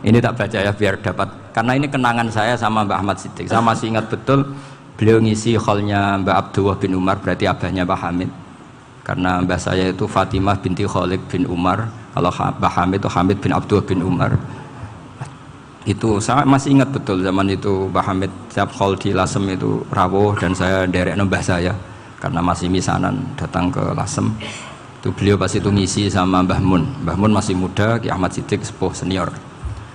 Ini tak baca ya biar dapat, karena ini kenangan saya sama Mbak Ahmad Siddiq. Saya masih ingat betul beliau ngisi kholnya Mbak Abdullah bin Umar, berarti abahnya Mbak Hamid. Karena mbah saya itu Fatimah binti Khalid bin Umar, kalau Mbak Hamid itu Hamid bin Abdullah bin Umar. Itu saya masih ingat betul zaman itu Mbak Hamid setiap khol di Lasem itu rawuh dan saya derek mbah saya karena masih misanan datang ke Lasem. Itu beliau pas itu ngisi sama Mbah Mun. Mbah Mun masih muda, Ki Ahmad Siddiq sepuh senior.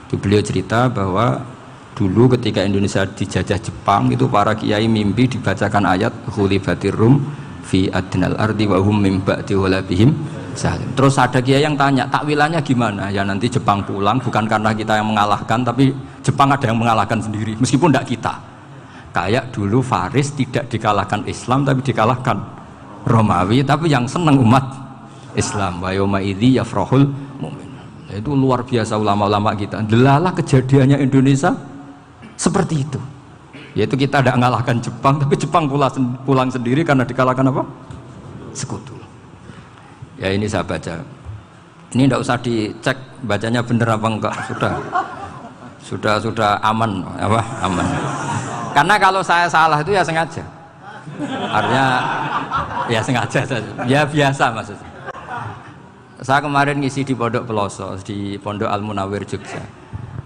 Itu beliau cerita bahwa dulu ketika Indonesia dijajah Jepang itu para kiai mimpi dibacakan ayat ghulibatir rum fi adnal ardi wa hum min ba'di ghalabihim salim. Terus ada kiai yang tanya, takwilannya gimana? Ya nanti Jepang pulang bukan karena kita yang mengalahkan, tapi Jepang ada yang mengalahkan sendiri meskipun tidak kita. Kayak dulu Faris tidak dikalahkan Islam tapi dikalahkan Romawi, tapi yang senang umat Islam. Wa yauma idzi yafrahul mu'min. Itu luar biasa ulama-ulama kita. Delalah kejadiannya Indonesia seperti itu. Yaitu kita tidak mengalahkan Jepang, tapi Jepang pulang sendiri karena dikalahkan apa? Sekutu. Ya ini saya baca. Ini tidak usah dicek bacanya benar apa enggak. Sudah aman, apa? Aman. Karena kalau saya salah itu ya sengaja. Artinya ya sengaja saja. Ya biasa maksudnya. Saya kemarin ngisi di Pondok Peloso, di Pondok Al Munawir Jogja.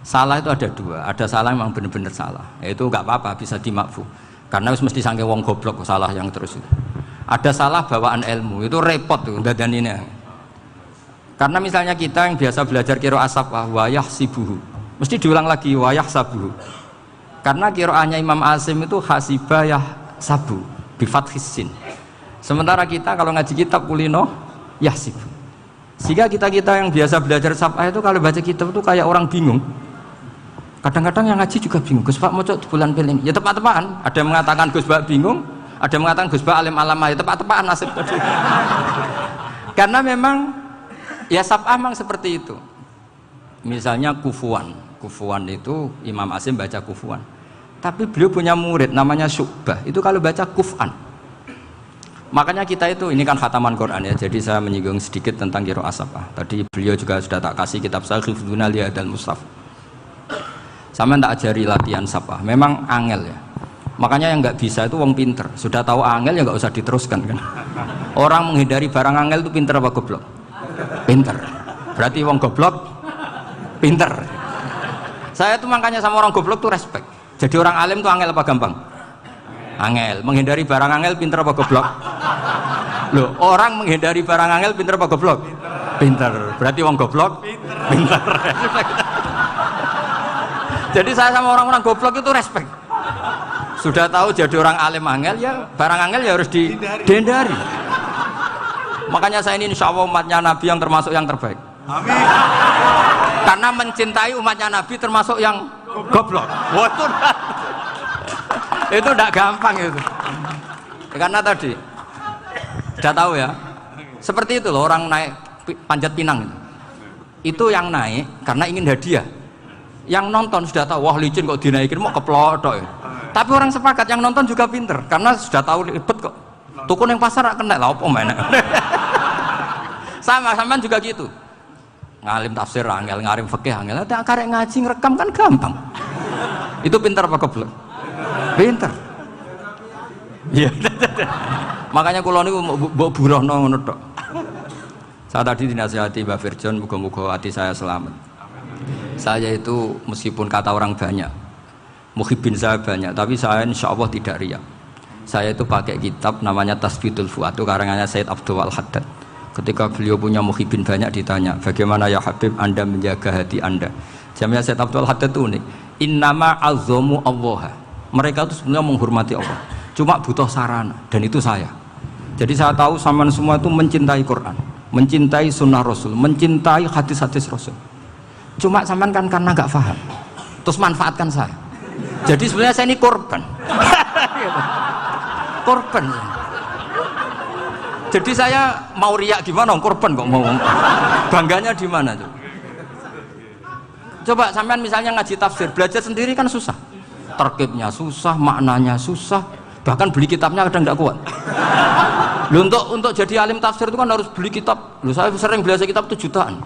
Salah itu ada dua, ada salah memang benar-benar salah. Itu nggak apa-apa, bisa dimakfu. Karena mesti sangke wong goblok salah yang terus itu. Ada salah bawaan ilmu, itu repot tuh dadaninnya. Karena misalnya kita yang biasa belajar qiraah safah wayah sibuhu, mesti diulang lagi wayah sabuhu. Karena qiraahnya Imam Asim itu hasibah sabu bi fathis sin. Sementara kita kalau ngaji kitab kulino yahsib. Sehingga kita yang biasa belajar safah itu kalau baca kitab itu kayak orang bingung. Kadang-kadang yang ngaji juga bingung. Gus Pak mocok bulan pilih. Ya tepat-tepatan. Ada yang mengatakan Gus Pak bingung, ada yang mengatakan Gus Pak alim alamah. Ya tepat-tepatan nasib tadi. Karena memang ya safah memang seperti itu. Misalnya kufuan. Kufuan itu Imam Asim baca kufuan. Tapi beliau punya murid namanya Syu'bah. Itu kalau baca kuf'an. Makanya kita itu, ini kan khataman Quran ya, jadi saya menyinggung sedikit tentang qiraah safah. Tadi beliau juga sudah tak kasih kitab saya Hifdzuna Lihadal Mushaf. Sama tak ajari latihan safah, memang angel ya. Makanya yang nggak bisa itu wong pinter, sudah tahu angel ya nggak usah diteruskan kan. Orang menghindari barang angel itu pinter apa goblok? Pinter. Berarti wong goblok pinter. Saya tuh makanya sama orang goblok tuh respect. Jadi orang alim tuh angel apa gampang? Angel. Menghindari barang angel pinter apa goblok? Loh, orang menghindari barang angel pinter apa goblok? Pinter. Berarti wong goblok pinter. Jadi saya sama orang-orang goblok itu respect. Sudah tahu jadi orang alim angel ya barang angel ya harus dihindari. Makanya saya ini insya Allah umatnya Nabi yang termasuk yang terbaik. Amin. Karena mencintai umatnya Nabi termasuk yang goblok. Waduh. Itu tidak gampang itu. Karena tadi sudah tahu ya. Seperti itu loh orang naik panjat pinang itu yang naik karena ingin hadiah. Yang nonton sudah tahu wah licin kok dinaikin mau keplotok ya. Tapi orang sepakat yang nonton juga pinter karena sudah tahu ribet kok. Tukun yang pasar kena lah apa mana. Sama juga gitu. Ngalim tafsir angel, ngalim fikih angel. Ada karek ngaji ngerekam kan gampang. Itu pinter apa goblok? Pinter. Iya. Makanya kula niku mbok burohno ngono tok. Saya tadi dinasihati Mbak Firjon, muga-muga hati saya selamat. Saya itu meskipun kata orang banyak, muhibbin saya banyak, tapi saya insya Allah tidak riya. Saya itu pakai kitab namanya Tasbitul Fuad, itu karangannya Said Abdul Al-Haddad. Ketika beliau punya muhibbin banyak ditanya, bagaimana ya Habib Anda menjaga hati Anda? Jamnya Said Abdul Al-Haddad itu unik. Innama azzamu Allah. Mereka itu sebenarnya menghormati Allah. Cuma butuh sarana, dan itu saya. Jadi saya tahu sampean semua itu mencintai Quran, mencintai sunnah Rasul, mencintai hadis-hadis Rasul. Cuma sampean kan karena nggak paham, terus manfaatkan saya. Jadi sebenarnya saya ini korban. Korban. Jadi saya mau riak gimana? Korban kok mau. Bangganya di mana tuh? Coba sampean misalnya ngaji tafsir, belajar sendiri kan susah. Terkibnya susah, maknanya susah. Bahkan beli kitabnya kadang nggak kuat. Loh, untuk jadi alim tafsir itu kan harus beli kitab. Loh, saya sering beli kitab itu jutaan.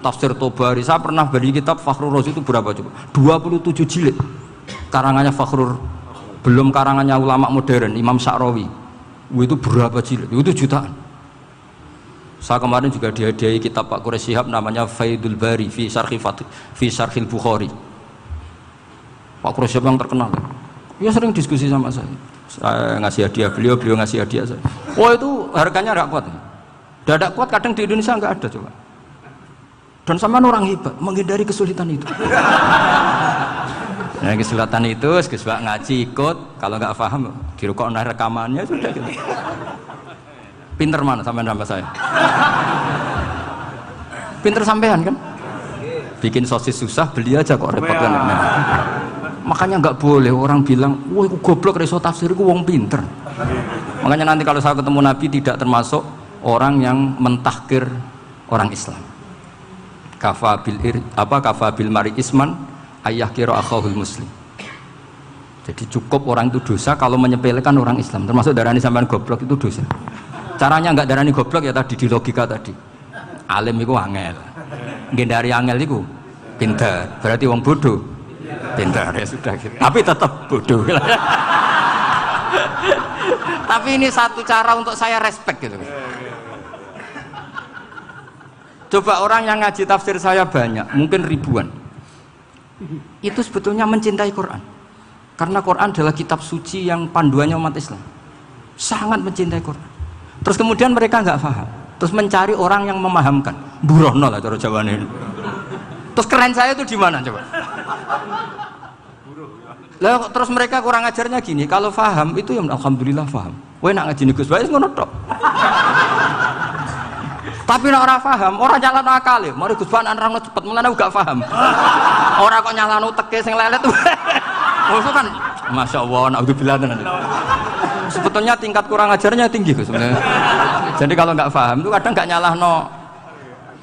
Tafsir Tobari, saya pernah beli kitab Fakhrur Razi itu berapa coba? 27 jilid. Karangannya Fakhrur, belum karangannya ulama modern, Imam Sya'rawi. Itu berapa jilid? Itu jutaan. Saya kemarin juga dihadiahi kitab Pak Quraish Shihab namanya Faidul Bari fi Syarhil Bukhari. Pak Quraish Shihab yang terkenal. Dia sering diskusi sama saya. Saya ngasih hadiah beliau ngasih hadiah saya. Wah, itu harganya nggak kuat. Dadak kuat kadang di Indonesia nggak ada coba. Dan sama orang hebat menghindari kesulitan itu. Nah, kesulitan itu sebab ngaji ikut, kalau nggak paham dirukok rekamannya sudah gitu. Pinter mana sampean sama saya? Pinter sampean kan? Bikin sosis susah, beli aja kok repot kan. Nah, makanya nggak boleh orang bilang, wah aku goblok reso tafsir, aku wong pinter. Makanya nanti kalau saya ketemu Nabi tidak termasuk orang yang mentahkir orang Islam. Kafa bil mari isman ayah kira akhahul muslim. Jadi cukup orang itu dosa kalau menyepelekan orang Islam, termasuk darani sampean goblok itu dosa. Caranya enggak darani goblok ya tadi di logika tadi. Alim itu angel. Ngendari angel itu pinter. Berarti wong bodoh pinter ya sudah gitu. Tapi tetap bodoh. Tapi ini satu cara untuk saya respect gitu. Coba orang yang ngaji tafsir saya banyak, mungkin ribuan. Itu sebetulnya mencintai Quran. Karena Quran adalah kitab suci yang panduannya umat Islam. Sangat mencintai Quran. Terus kemudian mereka nggak paham. Terus mencari orang yang memahamkan. Burono lah cara Jawane ini. Terus keren saya itu di mana coba? Lah terus mereka kurang ajarnya gini, kalau paham itu ya alhamdulillah paham. Kowe nak ngaji Gus Bae ngono tok. Tapi nek ora paham, ora nyalano akal ya. Mari Gus Bae nerangno cepet, mulane aku gak paham. Ora kok nyalano teke sing lelet. Maksud kan masyaallah naudzubillah tenan. Sebetulnya tingkat kurang ajarnya tinggi Gus sebenarnya. Jadi kalau nggak paham itu kadang nggak nyalahno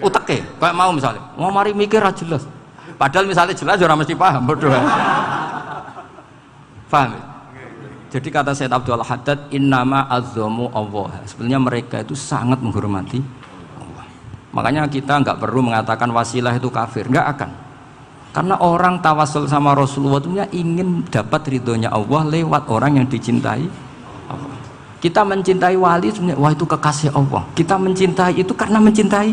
uteke. Kayak mau misalnya, mau mari mikir aja jelas. Padahal misalnya jelas orang mesti paham, bodoh. Paham? Jadi kata Sayyid Abdul Haddad, innama azzamu Allah. Sebenarnya mereka itu sangat menghormati Allah. Makanya kita nggak perlu mengatakan wasilah itu kafir, nggak akan. Karena orang tawasul sama Rasulullah itu ingin dapat ridhonya Allah lewat orang yang dicintai Allah. Kita mencintai wali sebenarnya, wah itu kekasih Allah. Kita mencintai itu karena mencintai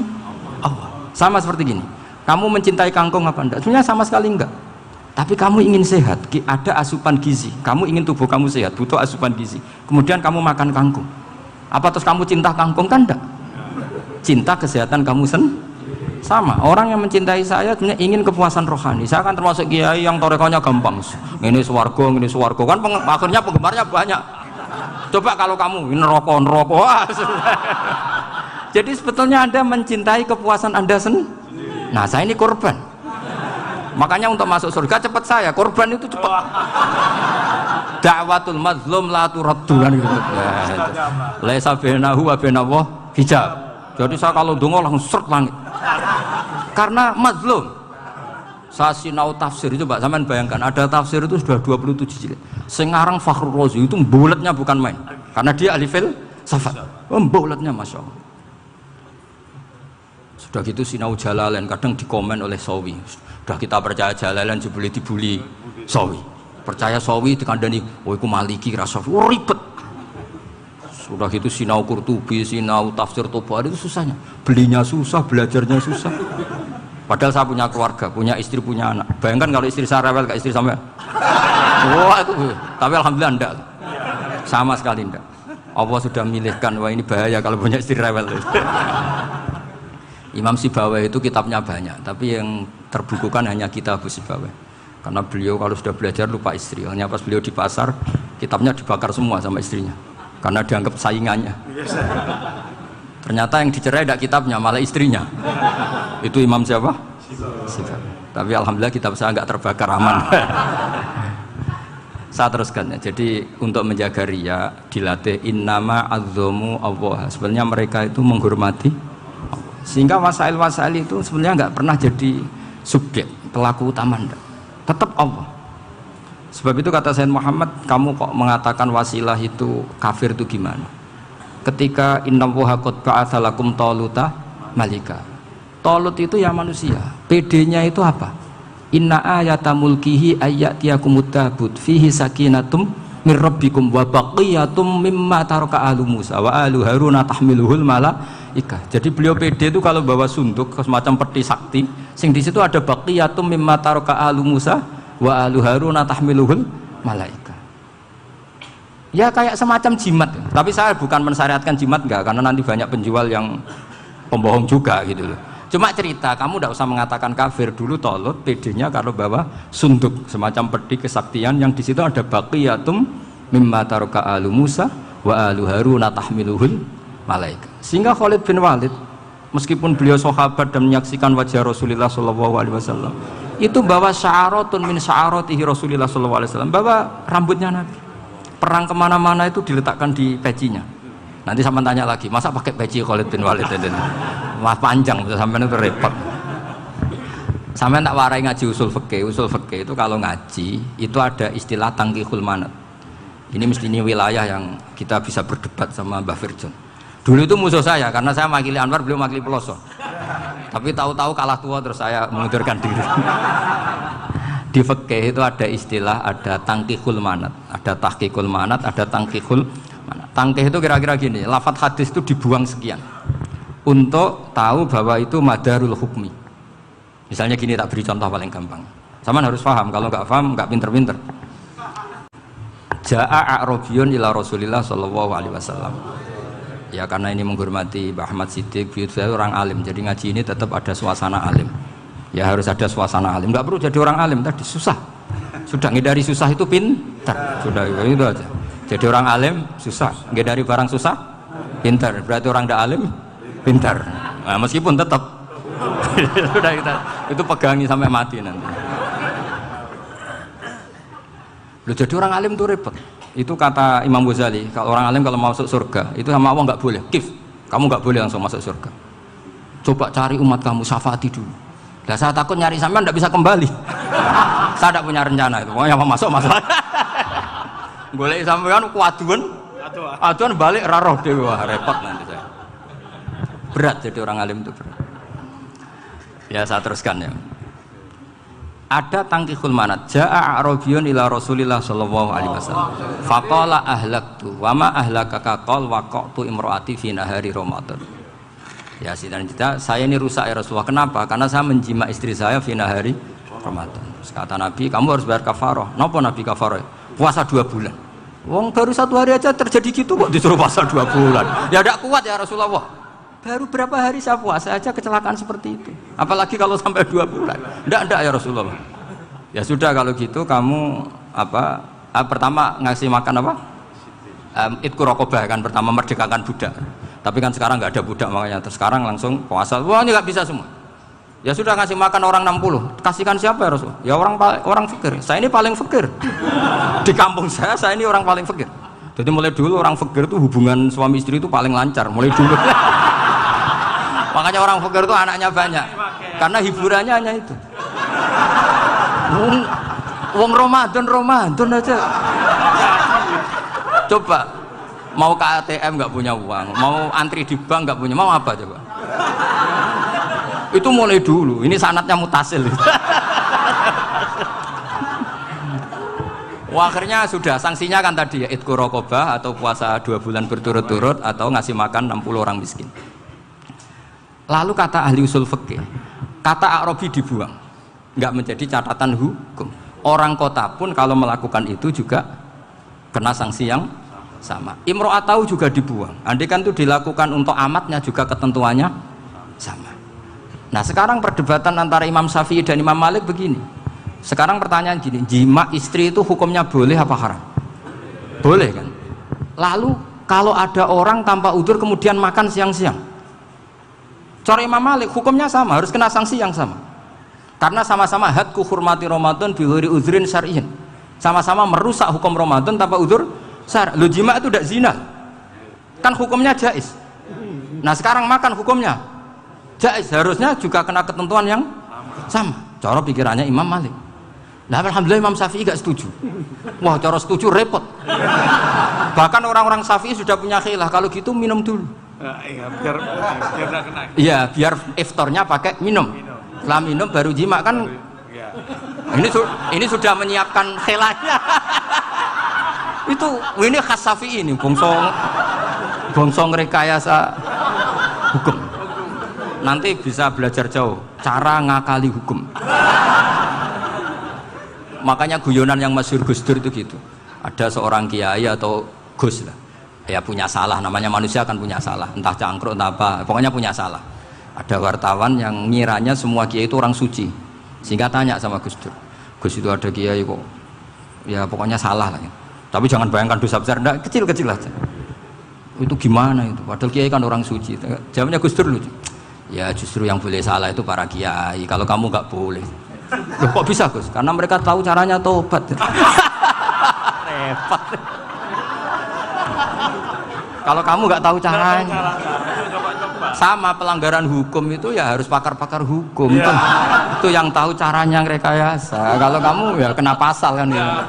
Allah. Sama seperti gini, kamu mencintai kangkung apa enggak? Sebenarnya sama sekali enggak. Tapi kamu ingin sehat, ada asupan gizi. Kamu ingin tubuh kamu sehat, butuh asupan gizi. Kemudian kamu makan kangkung. Apa terus kamu cinta kangkung? Kan enggak. Cinta kesehatan kamu sama. Orang yang mencintai saya sebenarnya ingin kepuasan rohani. Saya kan termasuk kiai yang torekonya gampang. Ini swarga kan akhirnya penggemarnya banyak. Coba kalau kamu neraka. Jadi sebetulnya Anda mencintai kepuasan Anda sendiri. Nah, saya ini korban. Makanya untuk masuk surga cepat saya, korban itu cepat. Da'watul mazlum la turaddu kan gitu. Laisa bainahu wa bainallah hijab. Jadi saya kalau dongo langsung seret langit. Karena mazlum. Saya sinau tafsir itu, Pak, sampean bayangkan ada tafsir itu sudah 27 jilid. Sengarang Fakhrur Razi itu bulatnya bukan main. Karena dia ahli filsafat. Bulatnya Masya Allah. Sudah gitu sinau Jalalain kadang dikomen oleh Sawi. Sudah kita percaya Jalalain boleh dibully Sawi. Percaya Sawi dikandani, oh iku Maliki Rasafi. Oh ribet. Sudah gitu sinau Qurtubi, sinau tafsir Tobari itu susahnya. Belinya susah, belajarnya susah. Padahal saya punya keluarga, punya istri, punya anak. Bayangkan kalau istri saya rewel kayak istri sampai. Wah itu. Tapi alhamdulillah enggak. Sama sekali enggak. Allah sudah milihkan, wah ini bahaya kalau punya istri rewel. Imam Sibawai itu kitabnya banyak, tapi yang terbukukan hanya kitab Sibawai. Karena beliau kalau sudah belajar lupa istri. Hanya pas beliau di pasar, kitabnya dibakar semua sama istrinya. Karena dianggap saingannya. Ternyata yang dicerai tidak kitabnya, malah istrinya. Itu Imam siapa? Sibawai. Tapi alhamdulillah kitab saya nggak terbakar, aman. Saya teruskan ya. Jadi untuk menjaga ria dilatih innama azzamu Allah. Sebenarnya mereka itu menghormati Allah. Sehingga wasail-wasail itu sebenarnya nggak pernah jadi subjek pelaku utama, enggak. Tetap Allah. Sebab itu kata Sayyid Muhammad, kamu kok mengatakan wasilah itu kafir itu gimana? Ketika innallaha qad ba'atsa lakum taluta malika. Talut itu ya manusia. PD-nya itu apa? Inna ayata mulkihi ayyatiyakumut tabut fihi sakinatum mir rabbikum wa baqiyatum mimma taraka alu Musa wa alu Harun tahmiluhul malaikah. Jadi beliau PD itu kalau bawa sunduk semacam peti sakti, sing di situ ada baqiyatum mimma taraka alu Musa wa alu Harun tahmiluhul malaikah. Ya kayak semacam jimat. Tapi saya bukan mensyariatkan jimat enggak, karena nanti banyak penjual yang pembohong juga gitu loh. Cuma cerita, kamu tidak usah mengatakan kafir. Dulu Talut PD-nya kalau bawa sunduk semacam peti kesaktian yang di situ ada baqiyatum mimma taraka alu Musa wa alu Harun tahmiluhul malaikah. Sehingga Khalid bin Walid meskipun beliau sahabat dan menyaksikan wajah Rasulullah SAW, itu bawa sya'aratun min sya'aratihi Rasulullah SAW, bawa rambutnya Nabi. Perang kemana-mana itu diletakkan di pecinya. Nanti sama tanya lagi, masa pakai peci Khalid bin Walid itu? Wah panjang, sampai itu repot. Sampai tak warai ngaji usul fikih. Usul fikih itu kalau ngaji itu ada istilah tangkihul manat. Ini mesti ini wilayah yang kita bisa berdebat sama Mbah Firjon. Dulu itu musuh saya karena saya makili Anwar, beliau makili Peloso. Tapi tahu-tahu kalah tua terus saya mengundurkan diri. Di fikih itu ada istilah, ada tangkihul manat, ada tahqiqul manat, ada tangkihul manat. Tangkih itu kira-kira gini, lafadz hadis itu dibuang sekian untuk tahu bahwa itu madarul hukmi. Misalnya gini, tak beri contoh paling gampang. Sama harus paham, kalau nggak paham nggak pinter-pinter. Ja'a a'rabiyun ila Rasulillah sallallahu alaihi wasallam. Ya karena ini menghormati Mbah Ahmad Siddiq, saya orang alim, jadi ngaji ini tetap ada suasana alim. Ya harus ada suasana alim, nggak perlu jadi orang alim tadi, susah. Sudah ngindari susah itu pintar, sudah itu aja. Jadi orang alim susah, ngindari barang susah pintar, berarti orang tidak alim pintar. Nah, meskipun tetap sudah itu pegangi sampai mati nanti. Loh, jadi orang alim itu repot. Itu kata Imam Ghazali, kalau orang alim kalau mau masuk surga itu sama Allah nggak boleh, kif, kamu nggak boleh langsung masuk surga. Coba cari umat kamu, syafaati dulu. Nah, saya takut nyari sampean tidak bisa kembali. Saya tidak punya rencana itu, pokoknya mau masuk. Golek sampean kuaduan balik raroh dewe, wah repot nanti saya. Berat jadi orang alim itu berat. Ya saya teruskan ya. Ada tangkihul manat. Ja'a a'rabiyun ila Rasulillah sallallahu alaihi wasallam. Faqala ahlaktu wa ma ahlakaka qal waqa'tu imraati fi nahari Ramadan. Ya cerita, saya ini rusak ya Rasulullah. Kenapa? Karena saya menjima istri saya fi nahari Ramadan. Terus kata Nabi, kamu harus bayar kafarah. Napa Nabi kafarah? Puasa 2 bulan. Wong baru 1 hari aja terjadi gitu kok disuruh puasa 2 bulan. Ya tidak kuat ya Rasulullah. Baru berapa hari saya puasa aja kecelakaan seperti itu. Apalagi kalau sampai 2 bulan. Tidak ya Rasulullah. Ya sudah kalau gitu kamu pertama ngasih makan apa? Itku rokobah kan, pertama merdekakan budak. Tapi kan sekarang nggak ada budak, makanya terus sekarang langsung puasa. Wah ini nggak bisa semua. Ya sudah ngasih makan orang 60. Kasihkan siapa ya Rasul? Ya orang fakir. Saya ini paling fakir. Di kampung saya ini orang paling fakir. Jadi mulai dulu orang fakir itu hubungan suami istri itu paling lancar. Mulai dulu. Makanya orang fakir itu anaknya banyak. Karena hiburannya hanya itu. Wong Ramadan aja. Coba mau ke ATM nggak punya uang, mau antri di bank nggak punya, mau apa coba? Itu mulai dulu. Ini sanatnya mutasil. Wah, akhirnya sudah sanksinya kan tadi ya itqu raqabah atau puasa 2 bulan berturut-turut atau ngasih makan 60 orang miskin. Lalu kata ahli usul fikih, kata a'rabi dibuang, nggak menjadi catatan hukum. Orang kota pun kalau melakukan itu juga kena sanksi yang sama. Imro'atau juga dibuang. Andai kan itu dilakukan untuk amatnya juga ketentuannya sama. Nah sekarang perdebatan antara Imam Syafi'i dan Imam Malik begini. Sekarang pertanyaan gini, jima istri itu hukumnya boleh apa haram? Boleh kan? Lalu kalau ada orang tanpa udzur kemudian makan siang-siang, cara Imam Malik hukumnya sama, harus kena sanksi yang sama. Karena sama-sama hadku hurmati Ramadan bihuri uzrin syar'in. Sama-sama merusak hukum Ramadan tanpa udzur syar'. Lu jima itu tidak zina. Kan hukumnya jais. Nah, sekarang makan hukumnya jais, harusnya juga kena ketentuan yang sama. Cara pikirannya Imam Malik. Nah, alhamdulillah Imam Syafi'i gak setuju. Wah, cara setuju repot. Bahkan orang-orang Syafi'i sudah punya khilaf, kalau gitu minum dulu. Iya, biar enggak kena. Iya, biar iftarnya pakai minum. Setelah minum baru jima kan. Iya. Ini sudah menyiapkan khilafnya. Ini khas Syafi'i ini, bongso rekayasa hukum. Nanti bisa belajar jauh cara ngakali hukum. Makanya guyonan yang masyhur Gus Dur itu gitu. Ada seorang kiai atau Gus lah, ya punya salah, namanya manusia kan punya salah, entah cangkruk entah apa, pokoknya punya salah. Ada wartawan yang ngiranya semua kiai itu orang suci, sehingga tanya sama Gus Dur, Gus itu ada kiai kok, ya pokoknya salah lah. Tapi jangan bayangkan dosa besar, enggak, kecil-kecil aja. Itu gimana itu? Padahal kiai kan orang suci. Jawabnya Gus Dur lucu. Ya justru yang boleh salah itu para kiai. Kalau kamu nggak boleh. Loh, kok bisa Gus? Karena mereka tahu caranya tobat. Repot. Kalau kamu nggak tahu caranya, sama pelanggaran hukum itu ya harus pakar-pakar hukum. Itu yang tahu caranya rekayasa. Kalau kamu ya kena pasal kan ya.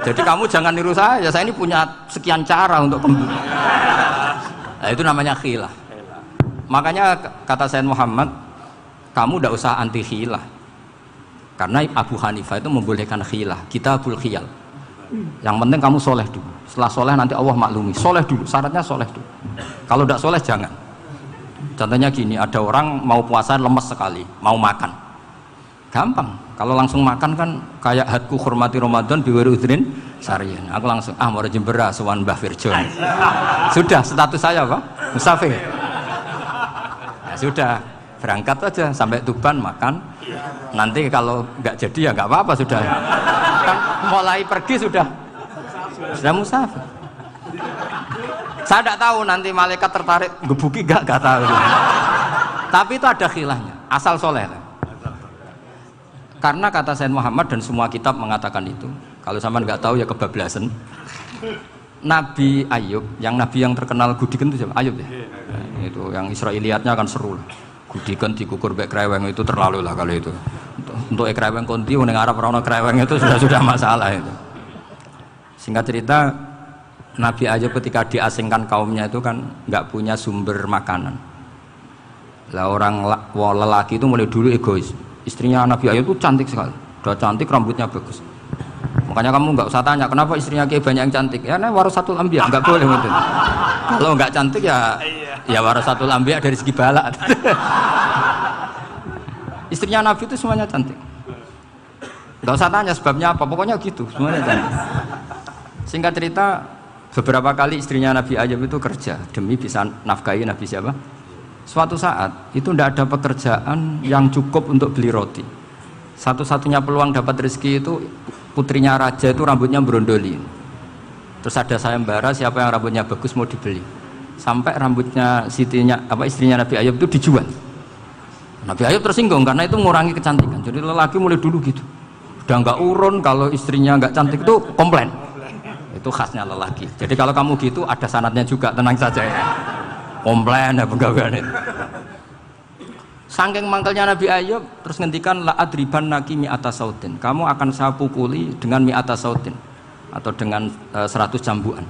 Jadi kamu jangan niru saya ini punya sekian cara untuk nah, itu namanya khilah. Makanya kata Sayyid Muhammad, kamu tidak usah anti khilah, karena Abu Hanifah itu membolehkan khilah, kitabul khiyal. Yang penting kamu soleh dulu, setelah soleh nanti Allah maklumi. Soleh dulu, syaratnya soleh dulu. Kalau tidak soleh jangan. Contohnya gini, ada orang mau puasa lemes sekali, mau makan, gampang. Kalau langsung makan kan kayak hadku hormati Ramadan biwiri udrin sarian. Aku langsung mau jembera sowan Mbah Firjon. Sudah status saya apa? Musafir. Ya, sudah berangkat aja sampai Tuban makan. Nanti kalau nggak jadi ya nggak apa-apa sudah. Kan mulai pergi sudah musafir. Saya tidak tahu nanti malaikat tertarik gebuki nggak tahu. Tapi itu ada khilahnya. Asal soleh. Karena kata Sayyid Muhammad dan semua kitab mengatakan itu. Kalau sama nggak tahu ya kebablasan. Nabi Ayub, yang terkenal Gudiken itu siapa? Ayub ya. Nah, itu yang Israiliyatnya akan seru lah. Gudiken dikukur bek kreweng itu terlalu lah kalau itu. Untuk kreweng konti ning Arab ora ono kreweng itu sudah masalah itu. Singkat cerita, Nabi Ayub ketika diasingkan kaumnya itu kan nggak punya sumber makanan. Lah orang lelaki itu mulai dulu egois. Istrinya Nabi Ayub itu cantik sekali, udah cantik, rambutnya bagus. Makanya kamu nggak usah tanya kenapa istrinya kayak banyak yang cantik. Ya, warasatul anbiya, nggak boleh gitu. Kalau nggak cantik ya warasatul anbiya dari segi balak. Istrinya Nabi itu semuanya cantik. Nggak usah tanya sebabnya apa, pokoknya gitu, semuanya cantik. Singkat cerita, beberapa kali istrinya Nabi Ayub itu kerja demi bisa nafkahi Nabi siapa? Suatu saat itu tidak ada pekerjaan yang cukup untuk beli roti. Satu-satunya peluang dapat rezeki itu putrinya raja itu rambutnya berondoli. Terus ada sayembara siapa yang rambutnya bagus mau dibeli. Sampai rambutnya istrinya Nabi Ayub itu dijual. Nabi Ayub tersinggung karena itu mengurangi kecantikan. Jadi lelaki mulai dulu gitu. Udah nggak urun kalau istrinya nggak cantik itu komplain. Itu khasnya lelaki. Jadi kalau kamu gitu ada sanadnya juga, tenang saja ya. Komplain ya pegawai itu. Saking mangkelnya Nabi Ayub terus ngendikan la adriban naki mi'ata sautin. Kamu akan saya pukuli dengan mi'ata sautin atau dengan 100 cambukan.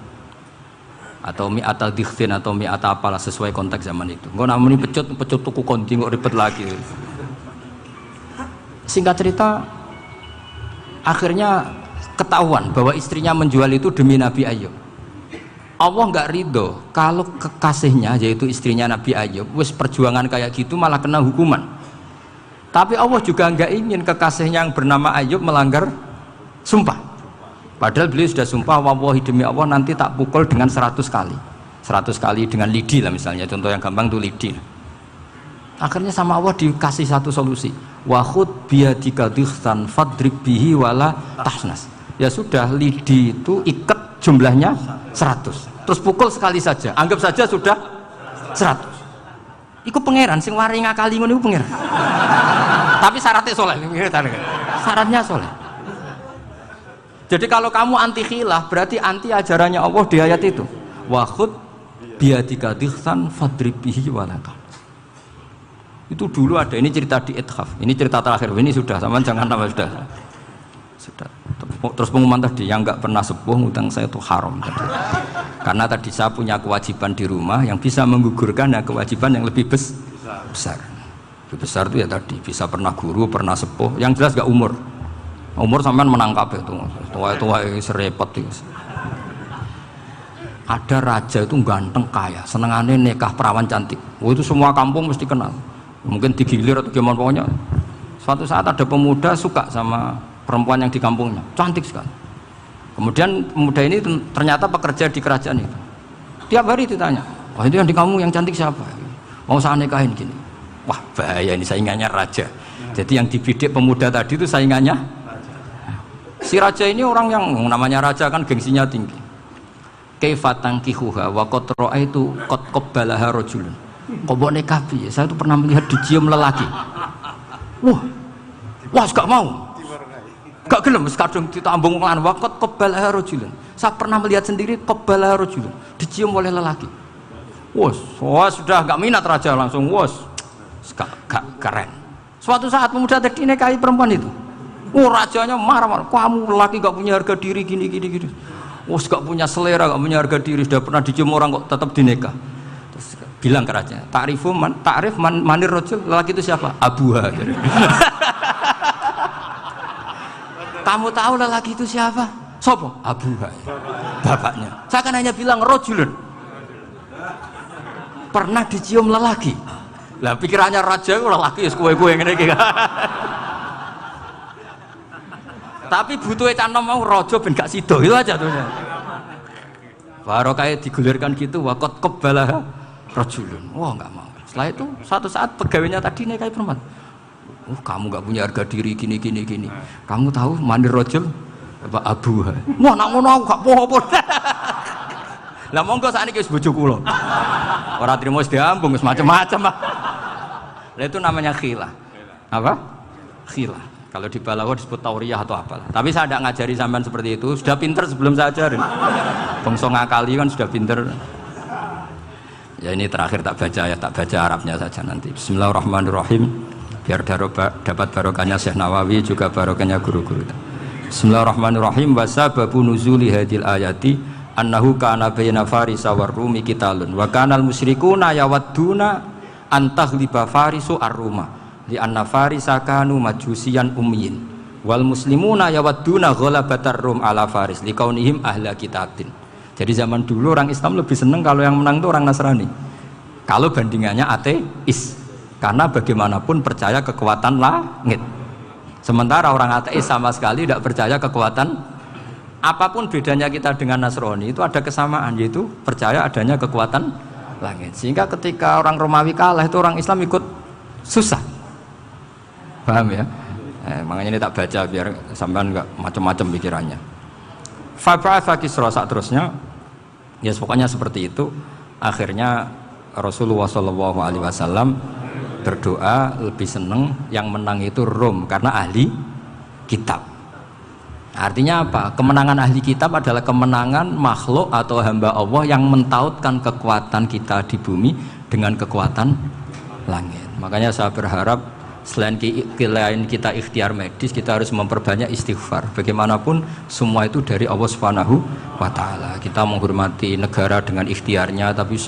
Atau mi'ata dikhtin atau mi'ata apalah sesuai konteks zaman itu. Engko namanya pecut tuku konti kok ribet lagi. Singkat cerita akhirnya ketahuan bahwa istrinya menjual itu demi Nabi Ayub. Allah nggak ridho kalau kekasihnya yaitu istrinya Nabi Ayub wis perjuangan kayak gitu malah kena hukuman. Tapi Allah juga nggak ingin kekasihnya yang bernama Ayub melanggar sumpah. Padahal beliau sudah sumpah, wallahi demi Allah nanti tak pukul dengan 100 kali. 100 kali dengan lidi lah misalnya, contoh yang gampang tuh lidi. Akhirnya sama Allah dikasih satu solusi. Wa khud biyadika dikhtan fadrib bihi wala tahnas. Ya sudah, lidi itu ikat jumlahnya 100. Terus pukul sekali saja. Anggap saja sudah 100. Iku pangeran sing wari ngakali ngono iku pangeran. Tapi syaratnya soleh. Syaratnya soleh. Jadi kalau kamu anti khilaf berarti anti ajarannya Allah di ayat itu. Wa khud biyadika dikhtan fadrib bihi wala tahnas. Itu dulu ada, ini cerita di Ithaf, ini cerita terakhir, ini sudah, sama jangan tambah sudah. Terus pengumuman tadi, yang nggak pernah sepuh ngutang saya itu haram tadi. Karena tadi saya punya kewajiban di rumah yang bisa menggugurkan ya kewajiban yang lebih besar. Lebih besar itu ya tadi, bisa pernah guru, pernah sepuh, yang jelas gak umur. Umur sampean menangkap itu, tua-tua serepot itu. Ada raja itu ganteng kaya, senengannya nikah perawan cantik. Oh, itu semua kampung mesti kenal. Mungkin digilir atau gimana pokoknya. Suatu saat ada pemuda suka sama perempuan yang di kampungnya, cantik sekali. Kemudian pemuda ini ternyata pekerja di kerajaan itu. Tiap hari ditanya, wah itu yang di kamu yang cantik siapa? Mau saya nikahin gini. Wah bahaya ini, saingannya raja. Jadi yang dibidik pemuda tadi itu saingannya. Si raja ini orang yang namanya raja kan gengsinya tinggi. Kaifatang kihuha wa qad ra'aitu qad qabbalaha rajulun. Kok mbok nikah piye? Saya itu pernah melihat dicium lelaki. Wah, gak mau. Gak gelem wis kadung ditambung lan wa qad qabbalaha rajulun. Saya pernah melihat sendiri qabbalaha rajulun, dicium oleh lelaki. Wah, sudah gak minat raja langsung gak keren. Suatu saat pemuda tadi nikahi perempuan itu. Rajanya marah-marah. Kamu lelaki gak punya harga diri gini. Gak punya selera, gak punya harga diri, sudah pernah dicium orang kok tetap dinikah. Terus bilang ke raja, ta'rif manir rajul, lelaki itu siapa? Abuha. Kamu tahu lelaki itu siapa? Sopo? Abuha. Bapaknya. Saya kan hanya bilang rajulun. Pernah dicium lelaki. Lah pikirannya raja itu lelaki kue-kue ngene iki. Tapi butuhnya canom mau rojo ben gak sido itu aja tuh. Baru kayak digulirkan gitu, wakot kebalah rojulun. Wah nggak mau. Setelah itu suatu saat pegawainya tadi nikahi perempuan. Kamu nggak punya harga diri gini. Kamu tahu mandir rojul? Pak Abu. Wah nak ngono aku gak apa-apa. Lah monggo sakniki wis bojo kula. Ora trimo wis diambung wis macam-macam. Lah itu namanya khilah. Apa? Khilah. Kalau di Balawa disebut tauriyah atau apalah. Tapi saya tidak ngajari sampean seperti itu. Sudah pinter sebelum saya ajarin. Bangsa ngakali kan sudah pinter. Ya ini terakhir tak baca Arabnya saja nanti. Bismillahirrahmanirrahim. Biar dapat barokahnya Syekh Nawawi juga barokahnya guru-guru. Bismillahirrahmanirrahim. Wasababu nuzuli hadil ayati annahu kana baina farisa war rumi qitalun wa kanal musyrikuna yawadduna antaghliba farisu ar-ruma li anna farisa kanu majusiyan ummiyin wal muslimuna yawadduna ghalabatar rum ala faris liqaunihim ahla kitabin. Jadi zaman dulu orang Islam lebih senang kalau yang menang itu orang Nasrani. Kalau bandingannya ateis. Karena bagaimanapun percaya kekuatan langit. Sementara orang ateis sama sekali tidak percaya kekuatan. Apapun bedanya kita dengan Nasrani itu ada kesamaan, yaitu percaya adanya kekuatan langit. Sehingga ketika orang Romawi kalah itu orang Islam ikut susah. Paham ya? Makanya ini tak baca biar sampean nggak macam-macam pikirannya. Fab'atha Kisra saat terusnya, ya pokoknya seperti itu. Akhirnya Rasulullah SAW berdoa lebih seneng yang menang itu Rom karena ahli kitab. Artinya apa? Kemenangan ahli kitab adalah kemenangan makhluk atau hamba Allah yang mentautkan kekuatan kita di bumi dengan kekuatan langit. Makanya saya berharap selain kita ikhtiar medis, kita harus memperbanyak istighfar. Bagaimanapun semua itu dari Allah Subhanahu wa Ta'ala. Kita menghormati negara dengan ikhtiarnya, tapi